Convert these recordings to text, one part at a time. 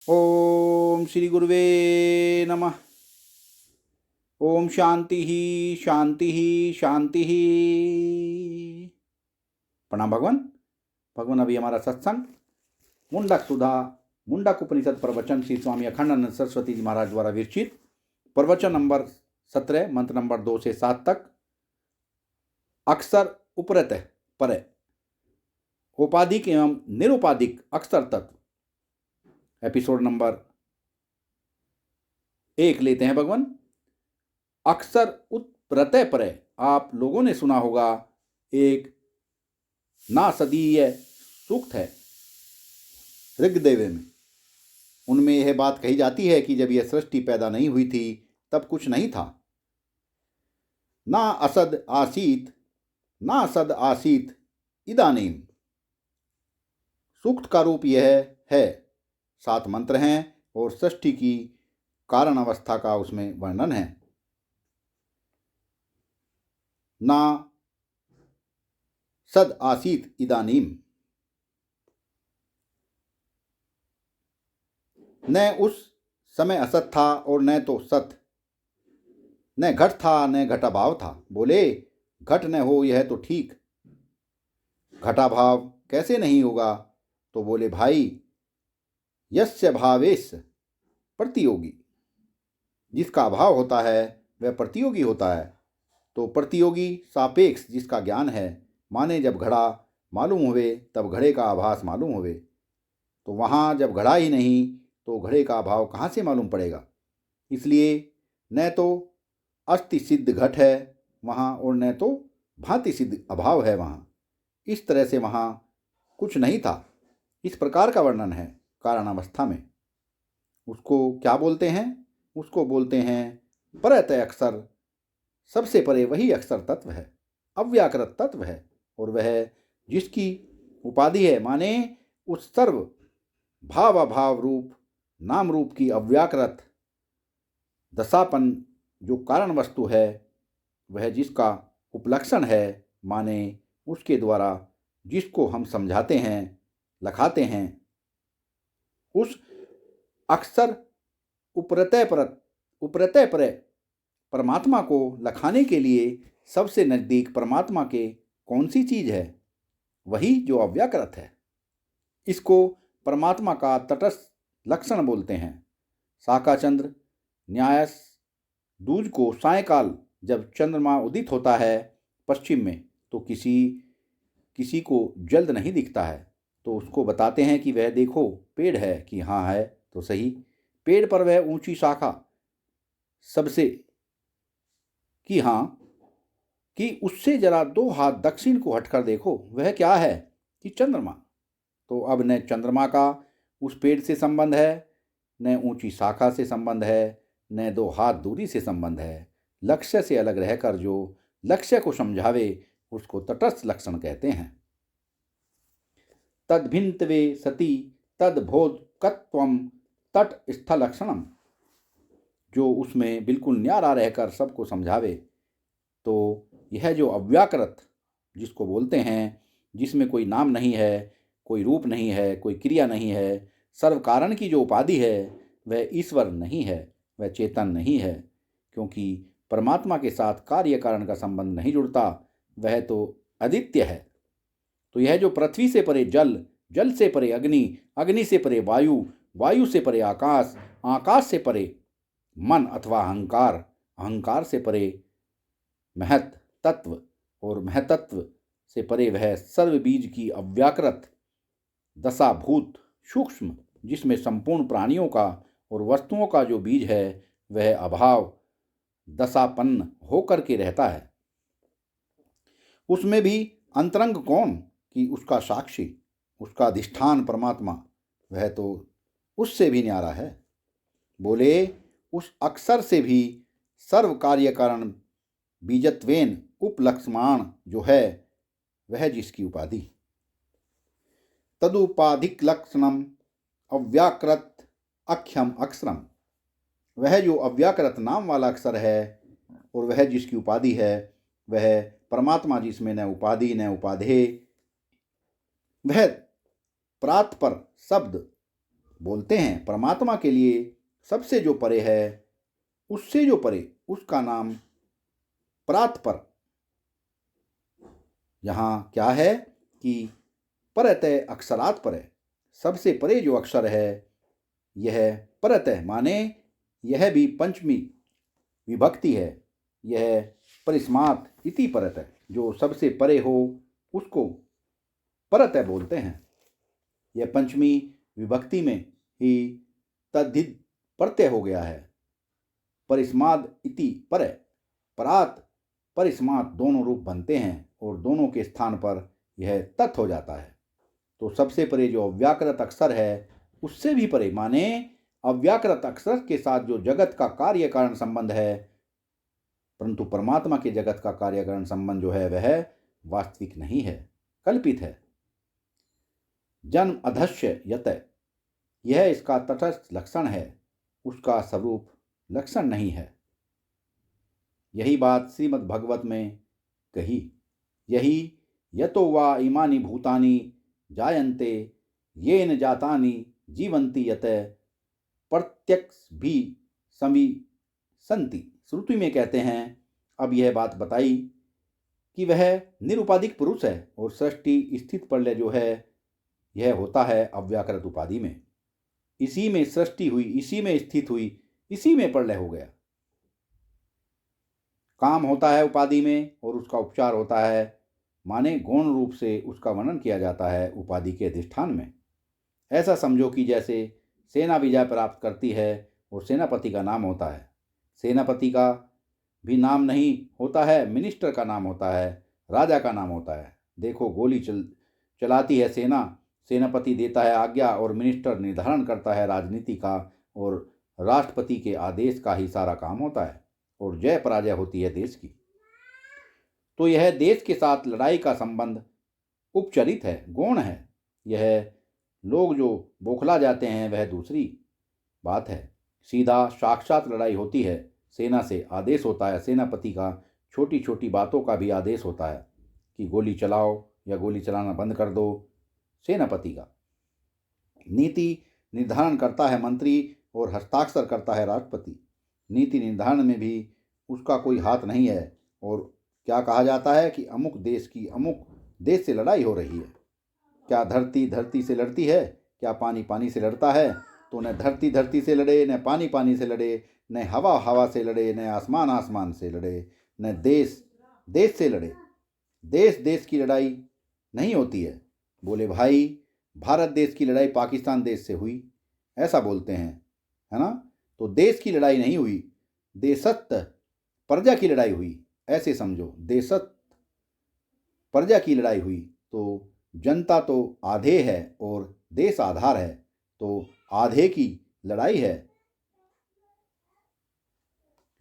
ओम श्री गुरुवे नमः। ओम शांति ही शांति ही शांति ही। प्रणाम भगवान। भगवान अभी हमारा सत्संग मुंडक सुधा मुंडक उपनिषद प्रवचन श्री स्वामी अखंडानंद सरस्वती जी महाराज द्वारा विरचित प्रवचन नंबर 17 मंत्र नंबर 2 से 7 तक। अक्षर उपरत पर औपाधिक एवं निरुपाधिक अक्षर तत्व एपिसोड नंबर 1 लेते हैं भगवान। अक्षर उत्प्रत्यय पर आप लोगों ने सुना होगा, एक नासदीय सूक्त है ऋग्वेद में। उनमें यह बात कही जाती है कि जब यह सृष्टि पैदा नहीं हुई थी तब कुछ नहीं था। ना असद आसीत इदानीम। सूक्त का रूप यह है। 7 मंत्र हैं और सृष्टि की कारण अवस्था का उसमें वर्णन है। ना सद आसीत इदानीम। न उस समय असत था और न तो सत। न घट था न घटाभाव था। बोले घट न हो यह तो ठीक, घटाभाव कैसे नहीं होगा? तो बोले भाई यस्य भावेश प्रतियोगी। जिसका अभाव होता है वह प्रतियोगी होता है। तो प्रतियोगी सापेक्ष जिसका ज्ञान है, माने जब घड़ा मालूम हुए तब घड़े का आभास मालूम हुए। तो वहाँ जब घड़ा ही नहीं तो घड़े का अभाव कहाँ से मालूम पड़ेगा? इसलिए न तो अस्थि सिद्ध घट है वहाँ और न तो भांति सिद्ध अभाव है वहाँ। इस तरह से वहाँ कुछ नहीं था। इस प्रकार का वर्णन है कारणावस्था में। उसको क्या बोलते हैं? उसको बोलते हैं परतः अक्षर। सबसे परे वही अक्षर तत्व है, अव्याकृत तत्व है। और वह जिसकी उपाधि है, माने उस सर्व भाव अभाव रूप नाम रूप की अव्याकृत दशापन जो कारण वस्तु है, वह जिसका उपलक्षण है, माने उसके द्वारा जिसको हम समझाते हैं लखाते हैं, उस अक्षर उपरतय पर परमात्मा को लखाने के लिए सबसे नज़दीक परमात्मा के कौन सी चीज़ है? वही जो अव्याकृत है। इसको परमात्मा का तटस्थ लक्षण बोलते हैं। शाकाचंद्र न्यायस दूज को सायंकाल जब चंद्रमा उदित होता है पश्चिम में, तो किसी को जल्द नहीं दिखता है। तो उसको बताते हैं कि वह देखो पेड़ है, कि हाँ है तो सही। पेड़ पर वह ऊंची शाखा सबसे, कि हाँ, कि उससे जरा 2 हाथ दक्षिण को हटकर देखो, वह क्या है? कि चंद्रमा। तो अब न चंद्रमा का उस पेड़ से संबंध है, न ऊंची शाखा से संबंध है, न 2 हाथ दूरी से संबंध है। लक्ष्य से अलग रहकर जो लक्ष्य को समझावे उसको तटस्थ लक्षण कहते हैं। तद्भिन्नत्वे सति तद्बोधकत्वं तटस्थ लक्षणम। जो उसमें बिल्कुल न्यारा रहकर सबको समझावे, तो यह जो अव्याकृत जिसको बोलते हैं, जिसमें कोई नाम नहीं है, कोई रूप नहीं है, कोई क्रिया नहीं है, सर्व कारण की जो उपाधि है, वह ईश्वर नहीं है, वह चेतन नहीं है। क्योंकि परमात्मा के साथ कार्य कारण का संबंध नहीं जुड़ता, वह तो अद्वितीय है। तो यह जो पृथ्वी से परे जल, जल से परे अग्नि, अग्नि से परे वायु, वायु से परे आकाश, आकाश से परे मन अथवा अहंकार, अहंकार से परे महत तत्व, और महतत्व से परे वह सर्व बीज की अव्याकृत दशाभूत सूक्ष्म, जिसमें संपूर्ण प्राणियों का और वस्तुओं का जो बीज है वह अभाव दशापन्न होकर के रहता है। उसमें भी अंतरंग कौन? कि उसका साक्षी, उसका अधिष्ठान परमात्मा, वह तो उससे भी न्यारा है। बोले उस अक्षर से भी सर्व कार्य कारण बीजत्वेन उपलक्ष्यमाण जो है, वह जिसकी उपाधि। तदुपाधिक लक्षणम अव्याकृत अक्षम अक्षरम। वह जो अव्याकृत नाम वाला अक्षर है और वह जिसकी उपाधि है, वह परमात्मा जिसमें न उपाधि न उपाधेय, वह प्रात पर शब्द बोलते हैं परमात्मा के लिए सबसे जो परे है, उससे जो परे, उसका नाम परात्पर। यहाँ क्या है कि परतः अक्षरात् परे, सबसे परे जो अक्षर है यह परतः माने यह भी पंचमी विभक्ति है। यह परिस्मात इति परतः, जो सबसे परे हो उसको परतः बोलते हैं। यह पंचमी विभक्ति में ही तद्धित प्रत्यय हो गया है। परिस्माद इति पर, परात परिस्मात दोनों रूप बनते हैं और दोनों के स्थान पर यह तत् हो जाता है। तो सबसे परे जो अव्याकृत अक्षर है उससे भी परे माने अव्याकृत अक्षर के साथ जो जगत का कार्य कारण संबंध है, परंतु परमात्मा के जगत का कार्य कारण संबंध जो है वह वास्तविक नहीं है, कल्पित है। जन्म अधस्य यत, यह इसका तटस्थ लक्षण है, उसका स्वरूप लक्षण नहीं है। यही बात श्रीमद् भागवत में कही। यही यतो वा इमानि भूतानि जायन्ते येन जातानि जीवन्ति यत प्रत्यक्ष भी समी संति। श्रुति में कहते हैं अब यह बात बताई कि वह निरुपाधिक पुरुष है और सृष्टि स्थित प्रलय जो है यह होता है अव्याकृत उपाधि में। इसी में सृष्टि हुई, इसी में स्थित हुई, इसी में प्रलय हो गया। काम होता है उपाधि में और उसका उपचार होता है, माने गौण रूप से उसका वर्णन किया जाता है उपाधि के अधिष्ठान में। ऐसा समझो कि जैसे सेना विजय प्राप्त करती है और सेनापति का नाम होता है। सेनापति का भी नाम नहीं होता है, मिनिस्टर का नाम होता है, राजा का नाम होता है। देखो गोली चलाती है सेना, सेनापति देता है आज्ञा और मिनिस्टर निर्धारण करता है राजनीति का, और राष्ट्रपति के आदेश का ही सारा काम होता है और जय पराजय होती है देश की। तो यह देश के साथ लड़ाई का संबंध उपचरित है, गौण है। यह लोग जो बौखला जाते हैं वह दूसरी बात है। सीधा साक्षात लड़ाई होती है, सेना से आदेश होता है, सेनापति का छोटी छोटी बातों का भी आदेश होता है कि गोली चलाओ या गोली चलाना बंद कर दो। सेनापति का नीति निर्धारण करता है मंत्री और हस्ताक्षर करता है राष्ट्रपति। नीति निर्धारण में भी उसका कोई हाथ नहीं है। और क्या कहा जाता है कि अमुक देश की अमुक देश से लड़ाई हो रही है। क्या धरती धरती से लड़ती है? क्या पानी पानी से लड़ता है? तो न धरती धरती से लड़े, न पानी पानी से लड़े, न हवा हवा से लड़े, न आसमान आसमान से लड़े, न देश देश से लड़े। देश देश की लड़ाई नहीं होती है। बोले भाई भारत देश की लड़ाई पाकिस्तान देश से हुई, ऐसा बोलते हैं, है ना। तो देश की लड़ाई नहीं हुई, देशत प्रजा की लड़ाई हुई, ऐसे समझो। देशत प्रजा की लड़ाई हुई। तो जनता तो आधे है और देश आधार है, तो आधे की लड़ाई है।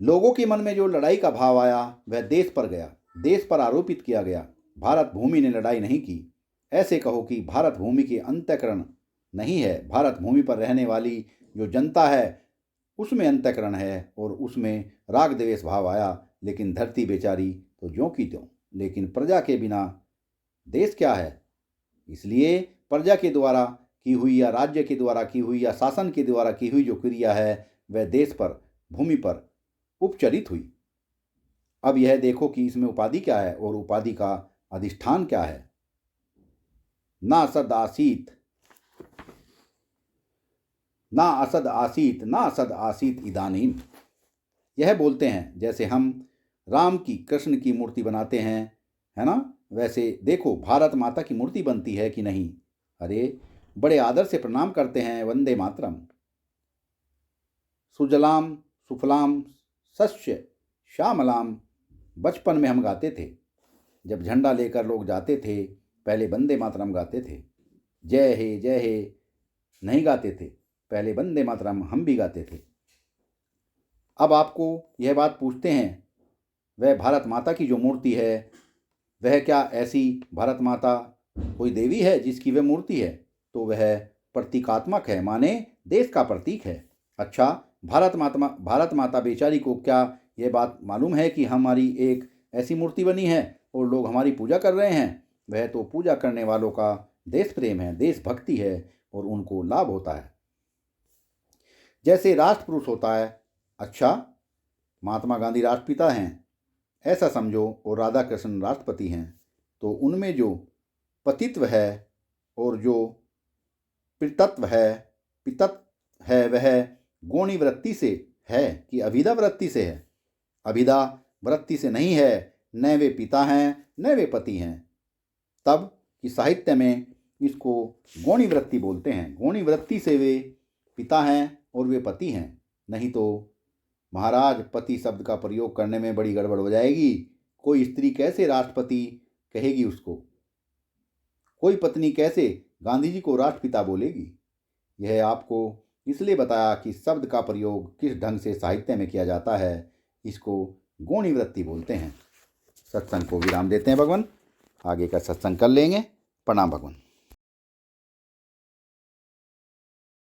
लोगों के मन में जो लड़ाई का भाव आया वह देश पर गया, देश पर आरोपित किया गया। भारत भूमि ने लड़ाई नहीं की। ऐसे कहो कि भारत भूमि के अंतःकरण नहीं है। भारत भूमि पर रहने वाली जो जनता है उसमें अंतःकरण है और उसमें राग द्वेष भाव आया, लेकिन धरती बेचारी तो ज्यों की त्यों। लेकिन प्रजा के बिना देश क्या है? इसलिए प्रजा के द्वारा की हुई या राज्य के द्वारा की हुई या शासन के द्वारा की हुई जो क्रिया है वह देश पर, भूमि पर उपचरित हुई। अब यह देखो कि इसमें उपाधि क्या है और उपाधि का अधिष्ठान क्या है। ना असद आसीत, ना असद आसीत, ना असद आसीत इदानीम। यह बोलते हैं जैसे हम राम की, कृष्ण की मूर्ति बनाते हैं, है ना। वैसे देखो भारत माता की मूर्ति बनती है कि नहीं? अरे बड़े आदर से प्रणाम करते हैं, वंदे मातरम। सुजलाम सुफलाम सस्य श्यामलाम बचपन में हम गाते थे। जब झंडा लेकर लोग जाते थे पहले वंदे मातरम गाते थे। जय हे नहीं गाते थे, पहले वंदे मातरम हम भी गाते थे। अब आपको यह बात पूछते हैं, वह भारत माता की जो मूर्ति है वह क्या ऐसी भारत माता कोई देवी है जिसकी वह मूर्ति है? तो वह प्रतीकात्मक है, माने देश का प्रतीक है। अच्छा, भारत माता बेचारी को क्या यह बात मालूम है कि हमारी एक ऐसी मूर्ति बनी है और लोग हमारी पूजा कर रहे हैं? वह तो पूजा करने वालों का देश प्रेम है, देशभक्ति है और उनको लाभ होता है। जैसे राष्ट्रपुरुष होता है। अच्छा, महात्मा गांधी राष्ट्रपिता हैं ऐसा समझो और राधा कृष्ण राष्ट्रपति हैं, तो उनमें जो पतित्व है और जो पितत्व है वह गौणी वृत्ति से है कि अभिधा वृत्ति से है? अभिधा वृत्ति से नहीं है, न वे पिता हैं न वे पति हैं। तब कि साहित्य में इसको गौणी वृत्ति बोलते हैं। गौणी वृत्ति से वे पिता हैं और वे पति हैं। नहीं तो महाराज, पति शब्द का प्रयोग करने में बड़ी गड़बड़ हो जाएगी। कोई स्त्री कैसे राष्ट्रपति कहेगी उसको? कोई पत्नी कैसे गांधी जी को राष्ट्रपिता बोलेगी? यह आपको इसलिए बताया कि शब्द का प्रयोग किस ढंग से साहित्य में किया जाता है। इसको गौणी वृत्ति बोलते हैं। सत्संग को विराम देते हैं भगवान, आगे का सत्संग कर लेंगे। प्रणाम भगवान।